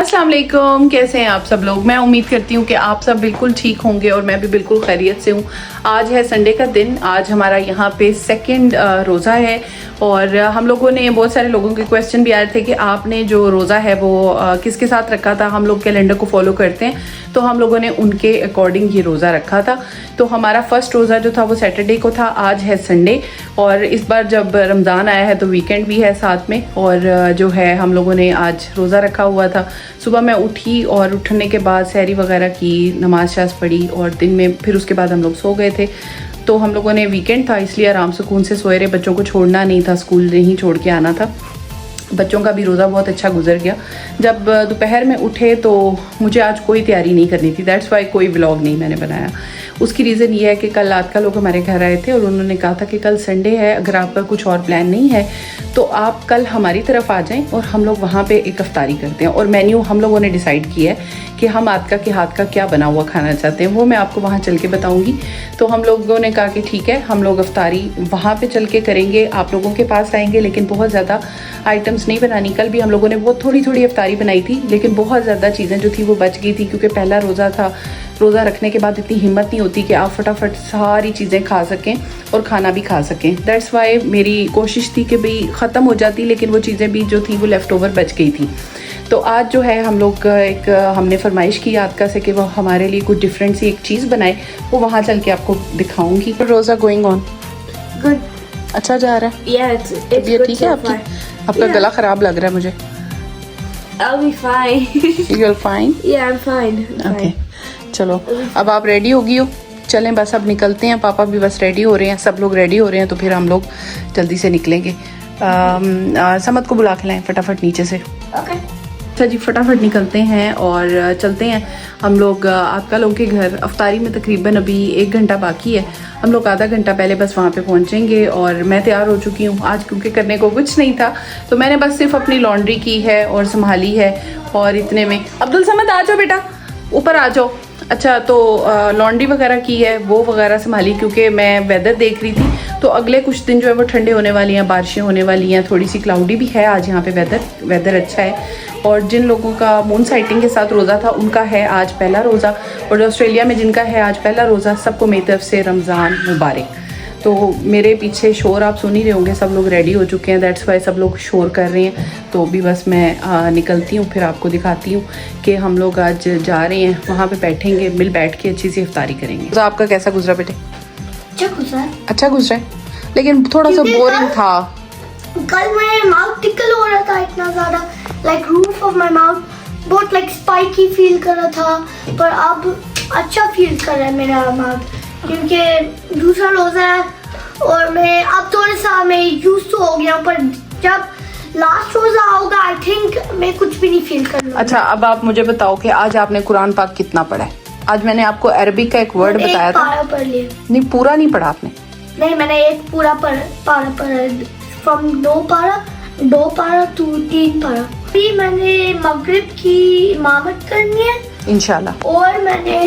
अस्सलाम वालेकुम, कैसे हैं आप सब लोग। मैं उम्मीद करती हूँ कि आप सब बिल्कुल ठीक होंगे और मैं भी बिल्कुल खैरियत से हूँ। आज है संडे का दिन। आज हमारा यहाँ पे सेकंड रोज़ा है और हम लोगों ने बहुत सारे लोगों के क्वेश्चन भी आए थे कि आपने जो रोज़ा है वो किसके साथ रखा था। हम लोग कैलेंडर को फॉलो करते हैं तो हम लोगों ने उनके अकॉर्डिंग ये रोज़ा रखा था। तो हमारा फर्स्ट रोज़ा जो था वो सैटरडे को था, आज है संडे। और इस बार जब रमज़ान आया है तो वीकेंड भी है साथ में। और जो है हम लोगों ने आज रोज़ा रखा हुआ था। सुबह मैं उठी और उठने के बाद सहरी वगैरह की, नमाज शाज पढ़ी और दिन में फिर उसके बाद हम लोग सो गए थे। तो हम लोगों ने वीकेंड था इसलिए आराम सुकून से सोए रहे। बच्चों को छोड़ना नहीं था, स्कूल नहीं छोड़ के आना था। बच्चों का भी रोज़ा बहुत अच्छा गुजर गया। जब दोपहर में उठे तो मुझे आज कोई तैयारी नहीं करनी थी, दैट्स वाई कोई व्लॉग नहीं मैंने बनाया। उसकी रीज़न ये है कि कल रात का लोग हमारे घर आए थे और उन्होंने कहा था कि कल संडे है, अगर आपका कुछ और प्लान नहीं है तो आप कल हमारी तरफ आ जाएं और हम लोग वहाँ पे एक अफ्तारी करते हैं। और मेन्यू हम लोगों ने डिसाइड किया है कि हम आतका के हाथ का क्या बना हुआ खाना चाहते हैं, वो मैं आपको वहाँ चल के बताऊँगी। तो हम लोगों ने कहा कि ठीक है, हम लोग अफ्तारी वहाँ पे चल के करेंगे, आप लोगों के पास आएंगे, लेकिन बहुत ज़्यादा आइटम्स नहीं बनानी। कल भी हम लोगों ने वो थोड़ी थोड़ी अफ्तारी बनाई थी, लेकिन बहुत ज़्यादा चीज़ें जो थी वो बच गई थी, क्योंकि पहला रोज़ा था। रोज़ा रखने के बाद इतनी हिम्मत नहीं होती कि आप फटाफट सारी चीज़ें खा सकें और खाना भी खा सकें। दैट्स वाई मेरी कोशिश थी कि भाई ख़त्म हो जाती, लेकिन वो चीज़ें भी जो थी वो लेफ़्ट ओवर बच गई थी। तो आज जो है हम लोग हमने फरमाइश की आतका से कि वो हमारे लिए कुछ डिफरेंट सी एक चीज़ बनाए, वो वहाँ चल के आपको दिखाऊंगी। रोज़ा गोइंग ऑन गुड, अच्छा जा रहा है। तबीयत ठीक है आपकी? आपका गला ख़राब लग रहा है मुझे। I'll be fine. You're fine? Yeah, I'm fine. Okay. चलो अब आप रेडी होगी हो, चलें बस अब निकलते हैं। पापा भी बस रेडी हो रहे हैं, सब लोग रेडी हो रहे हैं, तो फिर हम लोग जल्दी से निकलेंगे। समत को बुला के लाएं फटाफट नीचे से। Okay. अच्छा जी, फटाफट निकलते हैं और चलते हैं हम लोग आपका लोग के घर। अफ्तारी में तकरीबन अभी 1 घंटा बाकी है। हम लोग आधा घंटा पहले बस वहाँ पे पहुँचेंगे और मैं तैयार हो चुकी हूँ आज, क्योंकि करने को कुछ नहीं था तो मैंने बस सिर्फ अपनी लॉन्ड्री की है और संभाली है। और इतने में अब्दुल समद आ जाओ बेटा, ऊपर आ जाओ। अच्छा, तो लॉन्ड्री वगैरह की है, वो वगैरह संभाली, क्योंकि मैं वेदर देख रही थी तो अगले कुछ दिन जो है वो ठंडे होने वाली हैं, बारिशें होने वाली हैं। थोड़ी सी क्लाउडी भी है आज यहाँ पे, वेदर अच्छा है। और जिन लोगों का मून साइटिंग के साथ रोज़ा था उनका है आज पहला रोज़ा, और ऑस्ट्रेलिया में जिनका है आज पहला रोज़ा, सबको मेरी तरफ से रमज़ान मुबारक। तो मेरे पीछे शोर आप सुन ही रहे होंगे, सब लोग रेडी हो चुके हैं, दैट्स वाई सब लोग शोर कर रहे हैं। तो अभी बस मैं निकलती हूँ, फिर आपको दिखाती हूँ कि हम लोग आज जा रहे हैं, वहाँ पे बैठेंगे, मिल बैठ के अच्छी सी इफ्तारी करेंगे। तो आपका कैसा गुजरा बेटे? अच्छा गुजरा है, लेकिन थोड़ा सा बोरिंग था। कल मेरे माउथ टिकल हो रहा था इतना ज़्यादा, like roof of my mouth बहुत लाइक स्पाइकी फील कर रहा था, पर अब अच्छा फील कर रहा है मेरा माउथ, क्योंकि दूसरा रोज़ा है और मैं अब थोड़ा सा मैं यूज़ तो हो गया हूँ, पर जब लास्ट रोज़ा होगा आई थिंक मैं कुछ भी नहीं फील कर रहा। अच्छा, अब आप मुझे बताओ कि आज आपने कुरान पाक कितना पढ़ा है? आज मैंने आपको अरबी का एक वर्ड बताया था। पारा पढ़ लिया। नहीं, पूरा नहीं पढ़ा आपने? नहीं, मैंने एक पूरा पारा पढ़ा, फ्रॉम 2 पारा टू 3 पारा। अभी मैंने मगरिब की इमामत करनी है इंशाल्लाह, और मैंने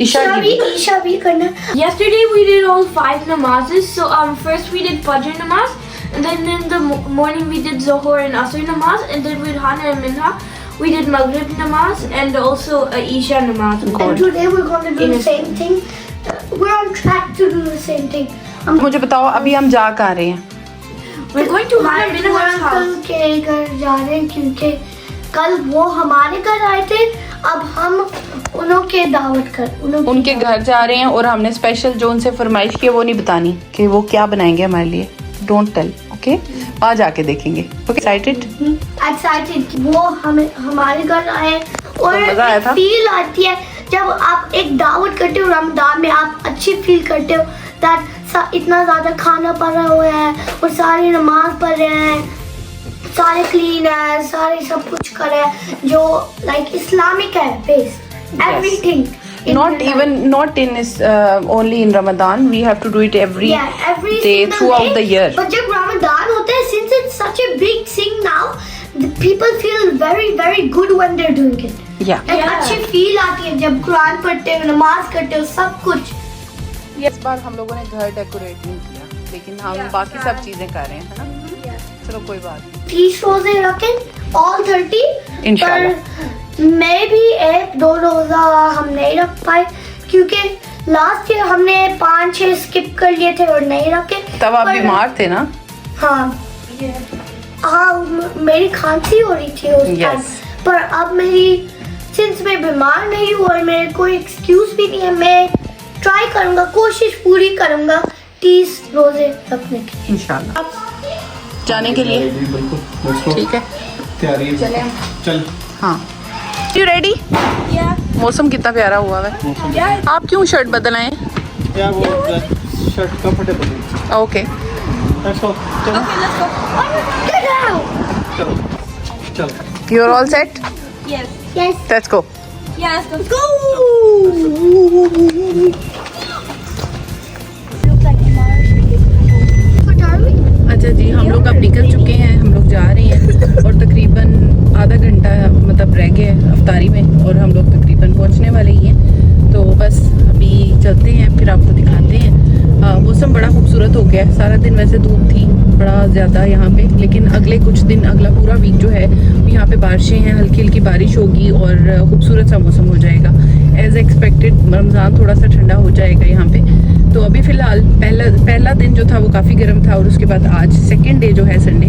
ईशा भी करना है। Yesterday we did all 5 namazes. So first we did Fajr namaz, and then in the morning we did Zohar and Asr namaz, and then with Hana and Minha we did Maghrib namaz and also Isha namaz. And today we're going to do the same thing. We're on track to do the same thing. मुझे बताओ अभी हम जा कहाँ रहे हैं? We're going to Hana and Minha's house. Uncle के घर जा रहे हैं, क्योंकि कल वो हमारे घर आए थे, अब हम उनके उनके घर जा रहे हैं। और हमने स्पेशल जो उनसे फरमाइश की है वो नहीं बतानी कि वो क्या बनाएंगे हमारे लिए। Don't tell, okay? वहाँ जाके देखेंगे। Okay, excited? वो हमारे घर आए और मजा आया था? फील आती है जब आप एक दावत करते हो रमजान में, आप अच्छी फील करते हो दैट इतना ज्यादा खाना पड़ा हुआ है और सारे नमाज पढ़ रहे हैं, सारे क्लीन है, सारे सब कुछ कर रहे हैं जो लाइक इस्लामिक है base everything. not in only in Ramadan, we have to do it every day throughout the year. But जब रमजान होता है, since it's such a big thing now, the people feel very good when they're doing it. अच्छी feel आती है जब कुरान पढ़ते हो, नमाज करते हो, सब कुछ। इस बार हम लोगों ने घर डेकोरेट नहीं किया, लेकिन हम बाकी सब चीजें कर रहे हैं, है ना? चलो कोई बात नहीं। 30 रोजे रखें all 30. इंशाल्लाह। पर मैं भी 1-2 रोजा हम नहीं रख पाए क्योंकि लास्ट ईयर हमने 5-6 स्किप कर लिए थे और नहीं रखे। तब आप पर- बीमार थे ना? हाँ मेरी खांसी हो रही थी उस टाइम। Yes. पर अब मेरी सिंस मैं बीमार नहीं हूँ और मेरे कोई एक्सक्यूज भी नहीं है, मैं ट्राई करूँगा, कोशिश पूरी करूँगा 30 रोजे रखने की। इंशाल्लाह। जाने के लिए बिल्कुल let's go। ठीक है। तैयारी है। चलें। चल हाँ, यू रेडी? मौसम कितना प्यारा हुआ है। आप क्यों शर्ट बदल आए? यार वो शर्ट कंफर्टेबल है। Okay, let's go. चलो चलो चल। You are all set? Yes. Let's go. अच्छा जी, हम लोग अब निकल चुके हैं, हम लोग जा रहे हैं और तकरीबन आधा घंटा मतलब रह गया है अफ्तारी में और हम लोग तकरीबन पहुंचने वाले ही हैं। तो बस अभी चलते हैं, फिर आपको दिखाते हैं। मौसम बड़ा खूबसूरत हो गया है। सारा दिन वैसे धूप थी बड़ा ज़्यादा यहाँ पे, लेकिन अगले कुछ दिन, अगला पूरा वीक जो है यहाँ पे बारिशें हैं, हल्की हल्की बारिश होगी और खूबसूरत सा मौसम हो जाएगा। एज एक्सपेक्टेड रमज़ान थोड़ा सा ठंडा हो जाएगा यहाँ पे। तो अभी फ़िलहाल पहला दिन जो था वो काफ़ी गर्म था और उसके बाद आज सेकेंड डे जो है संडे,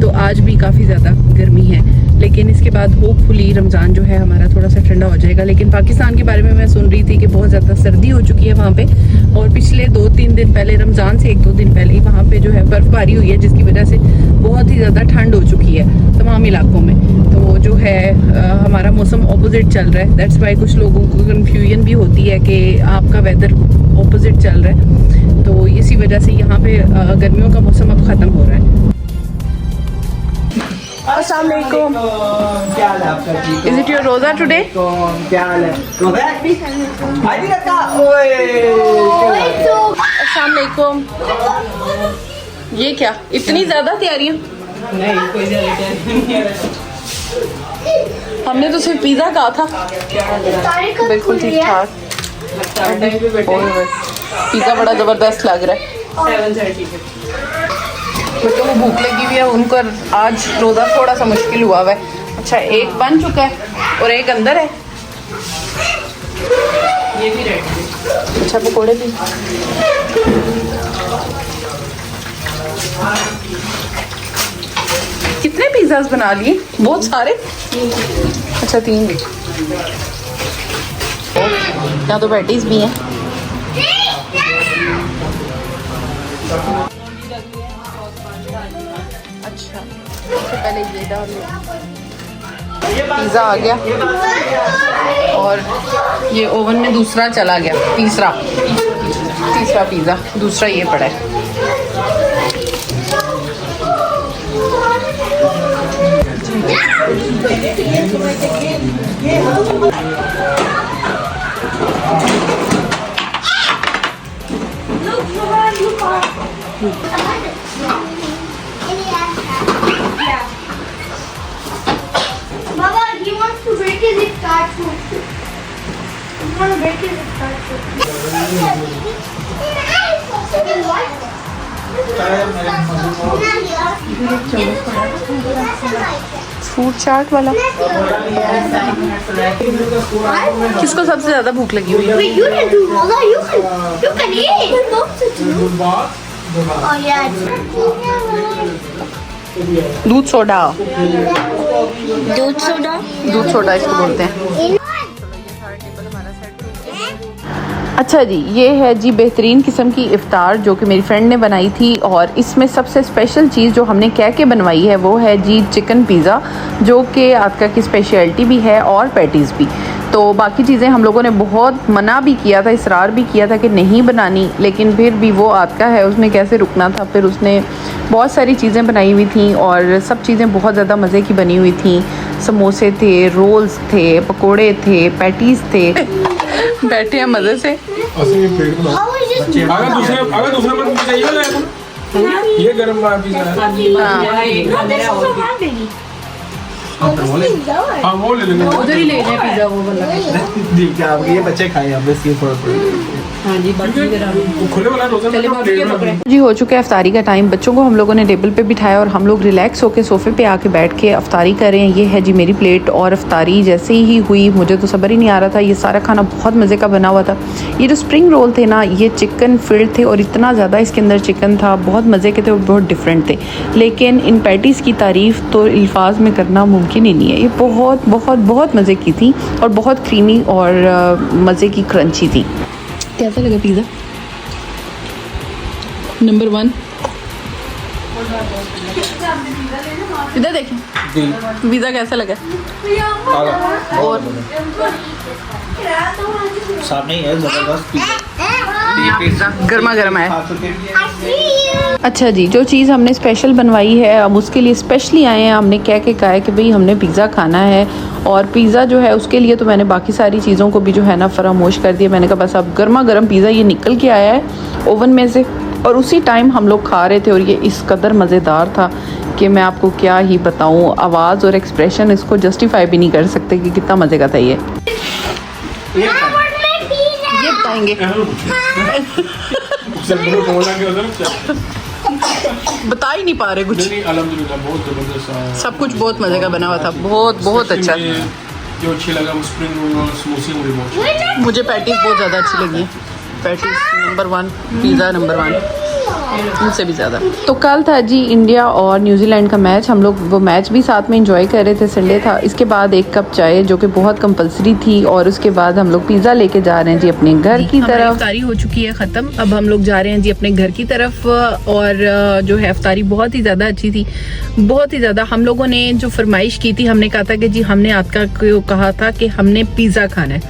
तो आज भी काफ़ी ज़्यादा गर्मी है, लेकिन इसके बाद होपफुली रमज़ान जो है हमारा थोड़ा सा ठंडा हो जाएगा। लेकिन पाकिस्तान के बारे में मैं सुन रही थी कि बहुत ज़्यादा सर्दी हो चुकी है वहाँ पे और पिछले 2-3 दिन पहले, रमज़ान से 1-2 दिन पहले ही वहाँ पे जो है बर्फ़बारी हुई है, जिसकी वजह से बहुत ही ज़्यादा ठंड हो चुकी है तमाम इलाकों में। तो जो है हमारा मौसम ऑपोजिट चल रहा है। दैट्स वाई कुछ लोगों को कन्फ्यूजन भी होती है कि आपका वेदर ऑपोजिट चल रहा है, तो इसी वजह से यहाँ पे गर्मियों का मौसम अब ख़त्म हो रहा है। अस्सलाम वालेकुम। क्या हाल है आपका? ठीक Is it your रोज़ा today? क्या हाल है? रोज़ा है आदमी? आदमी रखा? ओए अस्सलाम वालेकुम। ये क्या इतनी ज़्यादा तैयारियाँ? नहीं, कोई ज़्यादा नहीं है। हमने तो सिर्फ पिज़्ज़ा कहा था। इफ्तारी कब बिल्कुल खुल ठीक रही है? ठाक। पिज़्ज़ा बड़ा ज़बरदस्त लग रहा है। 7:30 बच्चों को भूख लगी हुई है, उनको आज रोज़ा थोड़ा सा मुश्किल हुआ हुआ है। अच्छा, एक बन चुका है और एक अंदर है। ये भी रेडी। अच्छा, पकौड़े भी। कितने पिज़्ज़ाज बना लिए? बहुत सारे। अच्छा, 3 भी। यहाँ तो पैटीज भी हैं। अच्छा, सबसे पहले ये डाल लो। पिज़्ज़ा आ गया और ये ओवन में दूसरा चला गया, तीसरा पिज़्ज़ा, दूसरा ये पड़ा है। Baba, he wants to break his iftar too. He wants to break his iftar too. Fruit chaat वाला। किसको सबसे ज्यादा भूख लगी हुई है? Wait, you can do rolla. You can eat. Oh yeah. दूध सोडा। दूध सोडा. दूध सोडा इसको बोलते हैं। अच्छा जी, ये है जी बेहतरीन किस्म की इफ़्तार जो कि मेरी फ्रेंड ने बनाई थी और इसमें सबसे स्पेशल चीज़ जो हमने कह के बनवाई है वो है जी चिकन पिज़्ज़ा, जो कि आपका की स्पेशलिटी भी है और पैटीज़ भी। तो बाकी चीज़ें हम लोगों ने बहुत मना भी किया था, इसरार भी किया था कि नहीं बनानी, लेकिन फिर भी वो आपका है, उसने कैसे रुकना था। फिर उसने बहुत सारी चीज़ें बनाई हुई थी और सब चीज़ें बहुत ज़्यादा मज़े की बनी हुई थी। समोसे थे, रोल्स थे, पकोड़े थे, पैटीज़ थे। बैठे हैं मज़े से। How is this? अगर दूसरा मन चाहिए हो जाएगा। ये गरम पिज़्ज़ा है। हाँ, No, this is a one, baby. हाँ वो ले लेंगे उधर ही ले लें पिज़्ज़ा वो वाला। ठीक है, अब ये बच्चे खाए अब बस ये हाँ जी बाकी वो खुले वाला रोजा चले में बाकी प्लेट पकड़े। में जी हो चुका है अफ्तारी का टाइम। बच्चों को हम लोगों ने टेबल पे बिठाया और हम लोग रिलैक्स होकर सोफ़े पे आके बैठ के अफ्तारी कर रहे हैं। ये है जी मेरी प्लेट और अफ्तारी जैसे ही हुई मुझे तो सब्र ही नहीं आ रहा था। ये सारा खाना बहुत मज़े का बना हुआ था। ये जो स्प्रिंग रोल थे ना ये चिकन फिल्ड थे और इतना ज़्यादा इसके अंदर चिकन था, बहुत मज़े के थे और बहुत डिफरेंट थे। लेकिन इन पैटीज़ की तारीफ़ तो अल्फाज में करना मुमकिन ही नहीं है। ये बहुत बहुत बहुत मज़े की थी और बहुत क्रीमी और मज़े की क्रंची थी। कैसा लगा पिज़्ज़ा? नंबर 1 इधर देखें पिज़्ज़ा कैसा लगा और सामने ही है जबरदस्त पिज़्ज़ा गर्मा गर्म है। 7 रुपये अच्छा जी जो चीज़ हमने स्पेशल बनवाई है अब उसके लिए स्पेशली आए हैं। हमने कह के कहा है कि भाई हमने पिज़्ज़ा खाना है और पिज़्ज़ा जो है उसके लिए तो मैंने बाकी सारी चीज़ों को भी जो है ना फरामोश कर दिया। मैंने कहा बस अब गर्मा गर्म पिज़्ज़ा ये निकल के आया है ओवन में से और उसी टाइम हम लोग खा रहे थे और ये इस कदर मज़ेदार था कि मैं आपको क्या ही बताऊं। आवाज़ और एक्सप्रेशन इसको जस्टिफाई भी नहीं कर सकते कि कितना मज़े का था ये बताएंगे। बता ही नहीं पा रहे कुछ। नहीं अल्हम्दुलिल्लाह बहुत जबरदस्त सब कुछ बहुत मज़े का बना हुआ था, बहुत बहुत अच्छा। जो अच्छी लगा वो स्प्रिंग रोल और समोसे मुझे बहुत मुझे पैटीज बहुत ज़्यादा अच्छी लगी। पैटीज नंबर 1, पिज़्ज़ा नंबर 1 उनसे भी ज़्यादा। तो कल था जी इंडिया और न्यूजीलैंड का मैच। हम लोग वो मैच भी साथ में एंजॉय कर रहे थे, संडे था। इसके बाद एक कप चाय जो कि बहुत कंपलसरी थी और उसके बाद हम लोग पिज़्ज़ा लेके जा रहे हैं जी अपने घर की तरफ। अफ्तारी हो चुकी है ख़त्म, अब हम लोग जा रहे हैं जी अपने घर की तरफ और जो है अफ्तारी बहुत ही ज़्यादा अच्छी थी, बहुत ही ज़्यादा। हम लोगों ने जो फरमाइश की थी हमने कहा था कि जी हमने आपका को कहा था कि हमने पिज़्ज़ा खाना है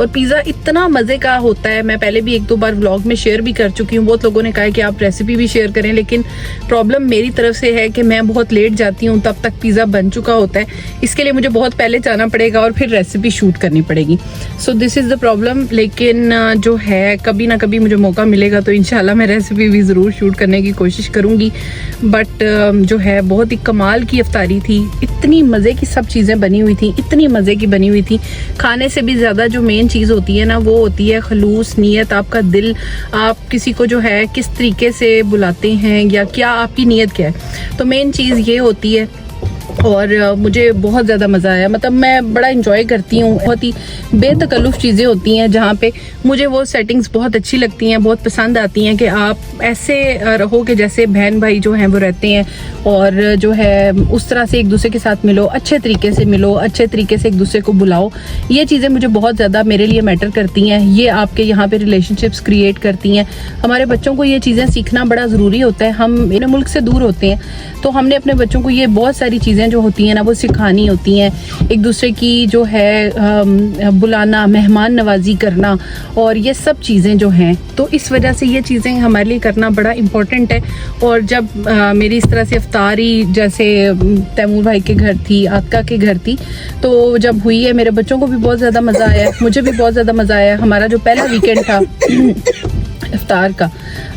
और पिज़्ज़ा इतना मज़े का होता है। मैं पहले भी 1-2 बार व्लॉग में शेयर भी कर चुकी हूँ। बहुत लोगों ने कहा है कि आप रेसिपी भी शेयर करें, लेकिन प्रॉब्लम मेरी तरफ से है कि मैं बहुत लेट जाती हूँ, तब तक पिज़्ज़ा बन चुका होता है। इसके लिए मुझे बहुत पहले जाना पड़ेगा और फिर रेसिपी शूट करनी पड़ेगी। So this is the problem. लेकिन जो है कभी ना कभी मुझे मौका मिलेगा तो इंशाल्लाह मैं रेसिपी भी ज़रूर शूट करने की कोशिश करूँगी। बट जो है बहुत ही कमाल की अफ्तारी थी, इतनी मज़े की सब चीज़ें बनी हुई थी, इतनी मज़े की बनी हुई थी। खाने से भी ज़्यादा जो मेन चीज़ होती है ना वो होती है खलूस नीयत, आपका दिल। आप किसी को जो है किस तरीके से बुलाते हैं या क्या आपकी नीयत क्या है, तो मेन चीज़ ये होती है। और मुझे बहुत ज़्यादा मज़ा आया, मतलब मैं बड़ा इंजॉय करती हूँ। बहुत ही बेतकल्लुफ़ चीज़ें होती हैं जहाँ पे मुझे वो सेटिंग्स बहुत अच्छी लगती हैं, बहुत पसंद आती हैं कि आप ऐसे रहो कि जैसे बहन भाई जो हैं वो रहते हैं और जो है उस तरह से एक दूसरे के साथ मिलो, अच्छे तरीके से मिलो, अच्छे तरीके से एक दूसरे को बुलाओ। ये चीज़ें मुझे बहुत ज़्यादा मेरे लिए मैटर करती हैं। ये आपके यहाँ पे रिलेशनशिप्स क्रिएट करती हैं। हमारे बच्चों को ये चीज़ें सीखना बड़ा ज़रूरी होता है। हम अपने मुल्क से दूर होते हैं तो हमने अपने बच्चों को ये बहुत सारी चीज़ें जो होती हैं ना वो सिखानी होती हैं। एक दूसरे की जो है बुलाना, मेहमान नवाजी करना और ये सब चीज़ें जो हैं, तो इस वजह से ये चीज़ें हमारे लिए करना बड़ा इम्पोर्टेंट है। और जब मेरी इस तरह से अफ्तारी जैसे तैमूर भाई के घर थी, आका के घर थी, तो जब हुई है मेरे बच्चों को भी बहुत ज़्यादा मज़ा आया, मुझे भी बहुत ज़्यादा मज़ा आया। हमारा जो पहला वीकेंड था इफ्तार का,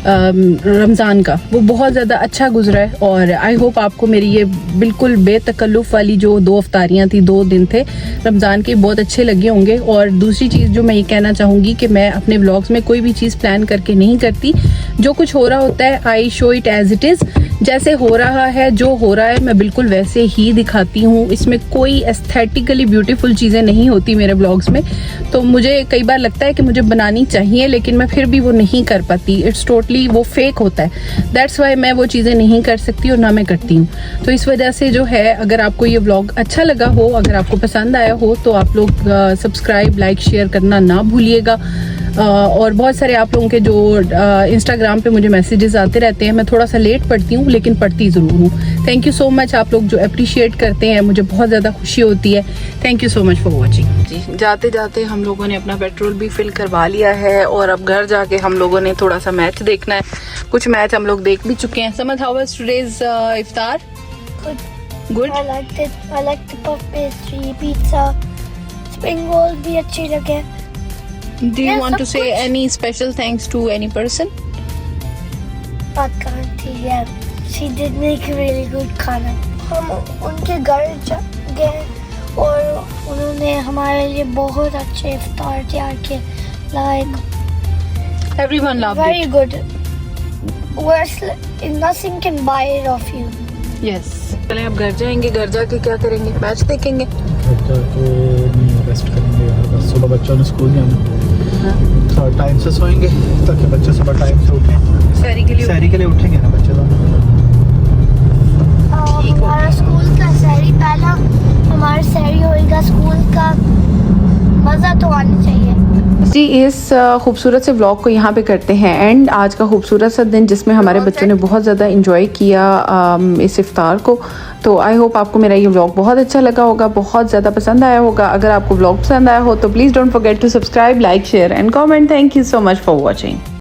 रमज़ान का, वो बहुत ज़्यादा अच्छा गुजरा है। और आई होप आपको मेरी ये बिल्कुल बेतकल्लुफ़ वाली जो 2 अफ्तारियाँ थी, 2 दिन थे रमज़ान के, बहुत अच्छे लगे होंगे। और दूसरी चीज़ जो मैं ये कहना चाहूँगी कि मैं अपने व्लॉग्स में कोई भी चीज़ प्लान करके नहीं करती। जो कुछ हो रहा होता है I show it as it is. जैसे हो रहा है, जो हो रहा है मैं बिल्कुल वैसे ही दिखाती हूँ। इसमें कोई एस्थेटिकली ब्यूटीफुल चीज़ें नहीं होती मेरे व्लॉग्स में। तो मुझे कई बार लगता है कि मुझे बनानी चाहिए लेकिन मैं फिर भी वो नहीं कर पाती। इट्स टोटली वो फेक होता है। दैट्स वाई मैं वो चीज़ें नहीं कर सकती और ना मैं करती हूँ। तो इस वजह से जो है, अगर आपको ये व्लॉग अच्छा लगा हो, अगर आपको पसंद आया हो, तो आप लोग सब्सक्राइब, लाइक, शेयर करना ना भूलिएगा। और बहुत सारे आप लोगों के जो इंस्टाग्राम पे मुझे मैसेजेस आते रहते हैं, मैं थोड़ा सा लेट पढ़ती हूँ लेकिन पढ़ती ज़रूर हूँ। Thank you so much. आप लोग जो अप्रिशिएट करते हैं मुझे बहुत ज़्यादा खुशी होती है। Thank you so much for watching. जी जाते जाते हम लोगों ने अपना पेट्रोल भी फिल करवा लिया है और अब घर जाके हम लोगों ने थोड़ा सा मैच देखना है। कुछ मैच हम लोग देख भी चुके हैं। समझ how was today's iftar? Good. I liked it. I liked the puff pastry, pizza, spring roll भी अच्छे लगे। Do you Yeah, want to सब say कुछ। any special thanks to any person? Auntie, yeah, she did make a really good खाना। हम उनके घर गए और उन्होंने हमारे लिए बहुत अच्छे इफ्तार तैयार किए, like everyone loved very good, nothing can buy it of you. Yes. चलें अब घर जाएंगे, घर जाके क्या करेंगे, मैच देखेंगे। रेस्ट करेंगे यार, बस सुबह बच्चों ने स्कूल जाना, थोड़ा टाइम से सोएंगे ताकि बच्चे सुबह टाइम से उठें, सैरी के लिए सहरी के लिए उठेंगे ना बच्चे तो। हमारा स्कूल का सहरी पहला हमारा सहरी होएगा, स्कूल का मज़ा तो आना चाहिए। जी इस खूबसूरत से व्लॉग को यहाँ पे करते हैं एंड आज का खूबसूरत सा दिन जिसमें हमारे बच्चों ने बहुत ज़्यादा इंजॉय किया इस इफ्तार को। तो आई होप आपको मेरा ये व्लॉग बहुत अच्छा लगा होगा, बहुत ज़्यादा पसंद आया होगा। अगर आपको व्लॉग पसंद आया हो तो please don't forget to subscribe, like, share and comment. Thank you so much for watching.